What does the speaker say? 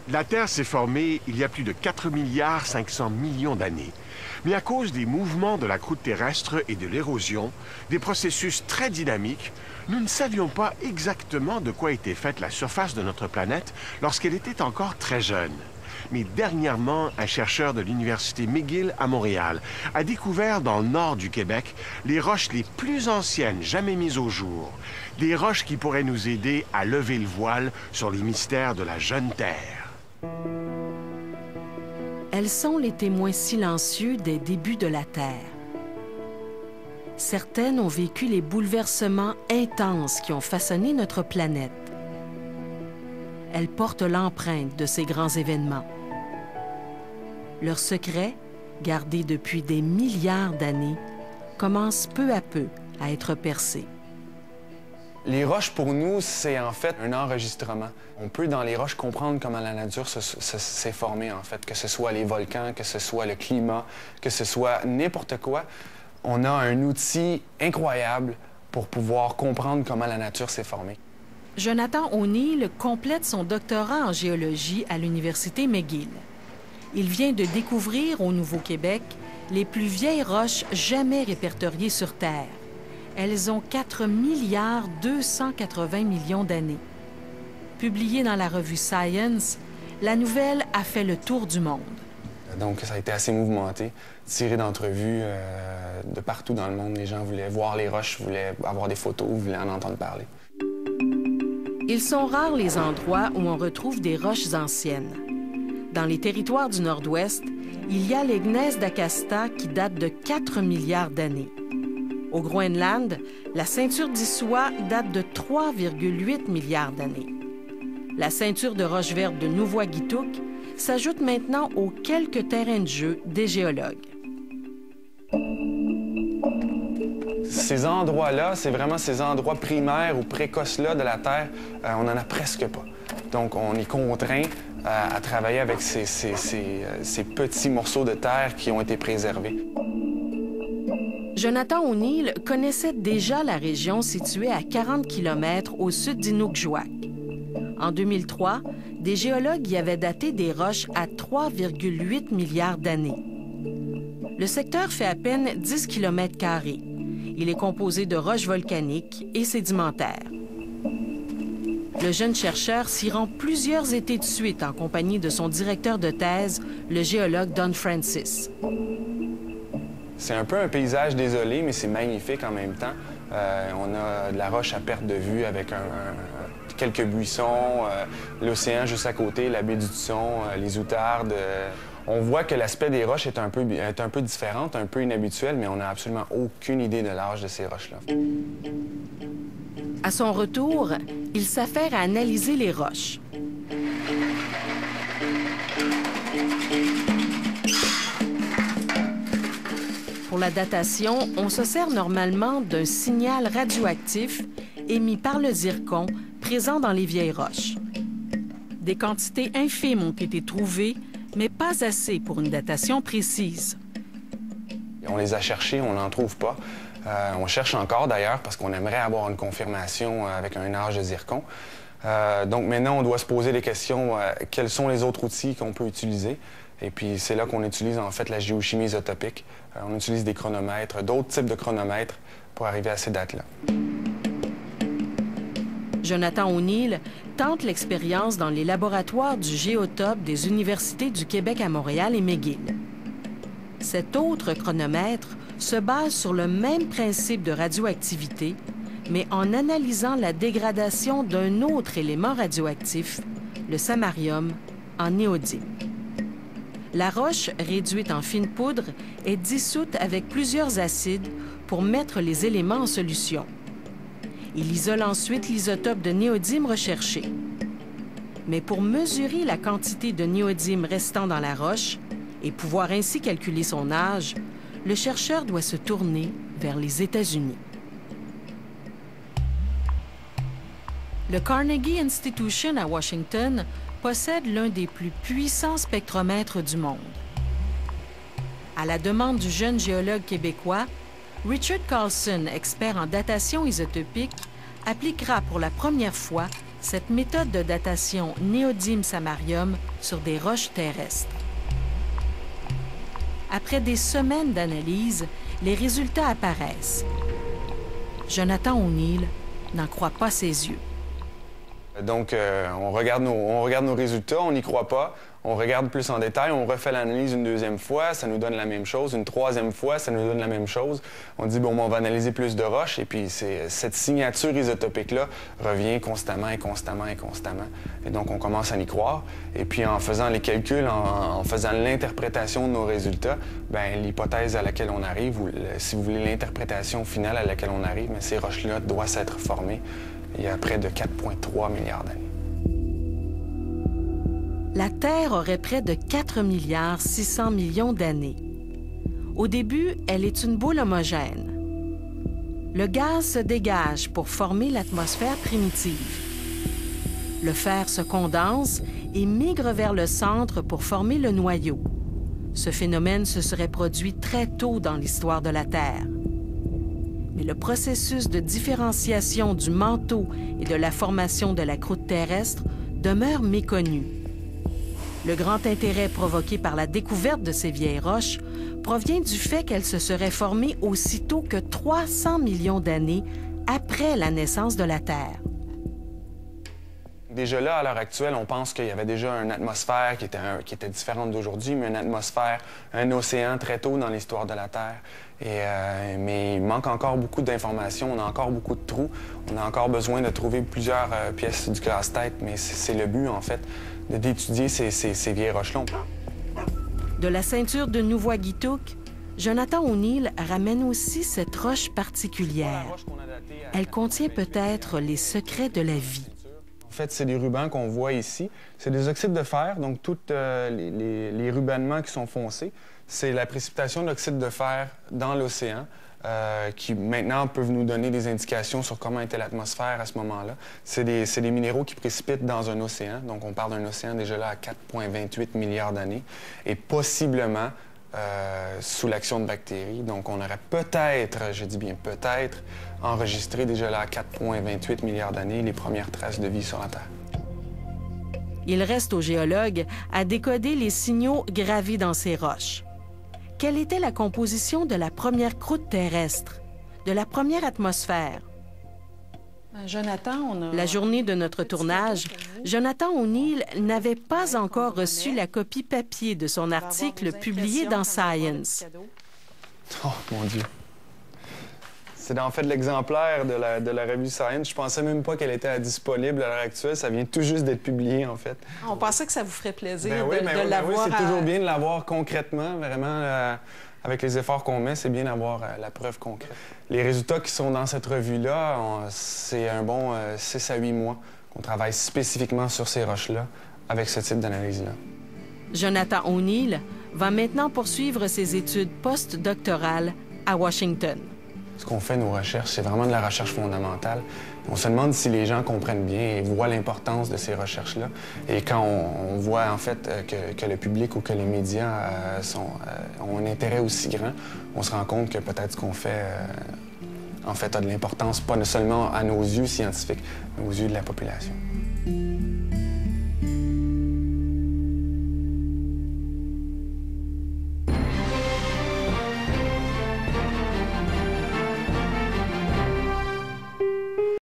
La Terre s'est formée il y a plus de 4 milliards 500 millions d'années. Mais à cause des mouvements de la croûte terrestre et de l'érosion, des processus très dynamiques, nous ne savions pas exactement de quoi était faite la surface de notre planète lorsqu'elle était encore très jeune. Mais dernièrement, un chercheur de l'Université McGill à Montréal a découvert dans le nord du Québec les roches les plus anciennes jamais mises au jour. Des roches qui pourraient nous aider à lever le voile sur les mystères de la jeune Terre. Elles sont les témoins silencieux des débuts de la Terre. Certaines ont vécu les bouleversements intenses qui ont façonné notre planète. Elles portent l'empreinte de ces grands événements. Leurs secrets, gardés depuis des milliards d'années, commencent peu à peu à être percés. Les roches, pour nous, c'est en fait un enregistrement. On peut, dans les roches, comprendre comment la nature s'est formée, en fait, que ce soit les volcans, que ce soit le climat, que ce soit n'importe quoi. On a un outil incroyable pour pouvoir comprendre comment la nature s'est formée. Jonathan O'Neill complète son doctorat en géologie à l'Université McGill. Il vient de découvrir au Nouveau-Québec les plus vieilles roches jamais répertoriées sur Terre. Elles ont 4 milliards 280 millions d'années. Publiée dans la revue Science, la nouvelle a fait le tour du monde. Donc, ça a été assez mouvementé, tiré d'entrevues de partout dans le monde. Les gens voulaient voir les roches, voulaient avoir des photos, voulaient en entendre parler. Ils sont rares les endroits où on retrouve des roches anciennes. Dans les territoires du Nord-Ouest, il y a les gneiss d'Akasta qui datent de 4 milliards d'années. Au Groenland, la ceinture d'Issois date de 3,8 milliards d'années. La ceinture de roches vertes de Nuvvuagittuq s'ajoute maintenant aux quelques terrains de jeu des géologues. Ces endroits-là, c'est vraiment ces endroits primaires ou précoces-là de la Terre, on n'en a presque pas. Donc, on est contraint à travailler avec ces petits morceaux de terre qui ont été préservés. Jonathan O'Neill connaissait déjà la région située à 40 km au sud d'Inukjuak. En 2003, des géologues y avaient daté des roches à 3,8 milliards d'années. Le secteur fait à peine 10 km². Il est composé de roches volcaniques et sédimentaires. Le jeune chercheur s'y rend plusieurs étés de suite en compagnie de son directeur de thèse, le géologue Don Francis. C'est un peu un paysage désolé, mais c'est magnifique en même temps. On a de la roche à perte de vue avec quelques buissons, l'océan juste à côté, la baie du Tusson, les outardes. On voit que l'aspect des roches est un peu différent, un peu inhabituel, mais on n'a absolument aucune idée de l'âge de ces roches-là. À son retour, il s'affaire à analyser les roches. Pour la datation, on se sert normalement d'un signal radioactif émis par le zircon présent dans les vieilles roches. Des quantités infimes ont été trouvées, mais pas assez pour une datation précise. On les a cherchés, on n'en trouve pas. On cherche encore d'ailleurs parce qu'on aimerait avoir une confirmation avec un âge de zircon. Donc maintenant, on doit se poser les questions, quels sont les autres outils qu'on peut utiliser? Et puis c'est là qu'on utilise en fait la géochimie isotopique. On utilise des chronomètres, d'autres types de chronomètres pour arriver à ces dates-là. Jonathan O'Neill tente l'expérience dans les laboratoires du Géotope des universités du Québec à Montréal et McGill. Cet autre chronomètre se base sur le même principe de radioactivité, mais en analysant la dégradation d'un autre élément radioactif, le samarium, en néodyme. La roche, réduite en fine poudre, est dissoute avec plusieurs acides pour mettre les éléments en solution. Il isole ensuite l'isotope de néodyme recherché. Mais pour mesurer la quantité de néodyme restant dans la roche et pouvoir ainsi calculer son âge, le chercheur doit se tourner vers les États-Unis. Le Carnegie Institution à Washington possède l'un des plus puissants spectromètres du monde. À la demande du jeune géologue québécois, Richard Carlson, expert en datation isotopique, appliquera pour la première fois cette méthode de datation néodyme-samarium sur des roches terrestres. Après des semaines d'analyse, les résultats apparaissent. Jonathan O'Neill n'en croit pas ses yeux. Donc, on regarde nos résultats, on n'y croit pas. On regarde plus en détail, on refait l'analyse une deuxième fois, ça nous donne la même chose. Une troisième fois, ça nous donne la même chose. On dit, bon, on va analyser plus de roches. Et puis, cette signature isotopique-là revient constamment et constamment et constamment. Et donc, on commence à y croire. Et puis, en faisant les calculs, en faisant l'interprétation de nos résultats, bien, l'hypothèse à laquelle on arrive, ou si vous voulez, l'interprétation finale à laquelle on arrive, bien, ces roches-là doivent s'être formées il y a près de 4,3 milliards d'années. La Terre aurait près de 4 milliards 600 millions d'années. Au début, elle est une boule homogène. Le gaz se dégage pour former l'atmosphère primitive. Le fer se condense et migre vers le centre pour former le noyau. Ce phénomène se serait produit très tôt dans l'histoire de la Terre. Mais le processus de différenciation du manteau et de la formation de la croûte terrestre demeure méconnu. Le grand intérêt provoqué par la découverte de ces vieilles roches provient du fait qu'elles se seraient formées aussitôt que 300 millions d'années après la naissance de la Terre. Déjà là, à l'heure actuelle, on pense qu'il y avait déjà une atmosphère qui était différente d'aujourd'hui, mais une atmosphère, un océan très tôt dans l'histoire de la Terre. Mais il manque encore beaucoup d'informations, on a encore beaucoup de trous, on a encore besoin de trouver plusieurs pièces du casse-tête, mais c'est le but, en fait, d'étudier ces vieilles roches-là. De la ceinture de Nuvvuagittuq, Jonathan O'Neill ramène aussi cette roche particulière. Elle contient peut-être les secrets de la vie. En fait, c'est des rubans qu'on voit ici. C'est des oxydes de fer, donc tous les rubannements qui sont foncés, c'est la précipitation d'oxyde de fer dans l'océan qui, maintenant, peuvent nous donner des indications sur comment était l'atmosphère à ce moment-là. C'est des minéraux qui précipitent dans un océan, donc on parle d'un océan déjà là à 4,28 milliards d'années, et possiblement sous l'action de bactéries. Donc, on aurait peut-être, je dis bien peut-être, enregistré déjà là à 4,28 milliards d'années les premières traces de vie sur la Terre. Il reste aux géologues à décoder les signaux gravés dans ces roches. Quelle était la composition de la première croûte terrestre, de la première atmosphère? Jonathan, La journée de notre tournage, Jonathan O'Neill n'avait pas encore reçu la copie papier de son article publié dans Science. Oh, mon Dieu! C'est en fait l'exemplaire de la revue Science. Je pensais même pas qu'elle était disponible à l'heure actuelle. Ça vient tout juste d'être publié, en fait. On pensait que ça vous ferait plaisir de l'avoir. Oui, c'est toujours bien de l'avoir concrètement, vraiment. Avec les efforts qu'on met, c'est bien d'avoir la preuve concrète. Les résultats qui sont dans cette revue-là, c'est un bon 6 à 8 mois qu'on travaille spécifiquement sur ces roches-là avec ce type d'analyse-là. Jonathan O'Neill va maintenant poursuivre ses études postdoctorales à Washington. Ce qu'on fait, nos recherches, c'est vraiment de la recherche fondamentale. On se demande si les gens comprennent bien et voient l'importance de ces recherches-là. Et quand on voit, en fait, que le public ou que les médias ont un intérêt aussi grand, on se rend compte que peut-être ce qu'on fait, en fait, a de l'importance, pas seulement à nos yeux scientifiques, mais aux yeux de la population.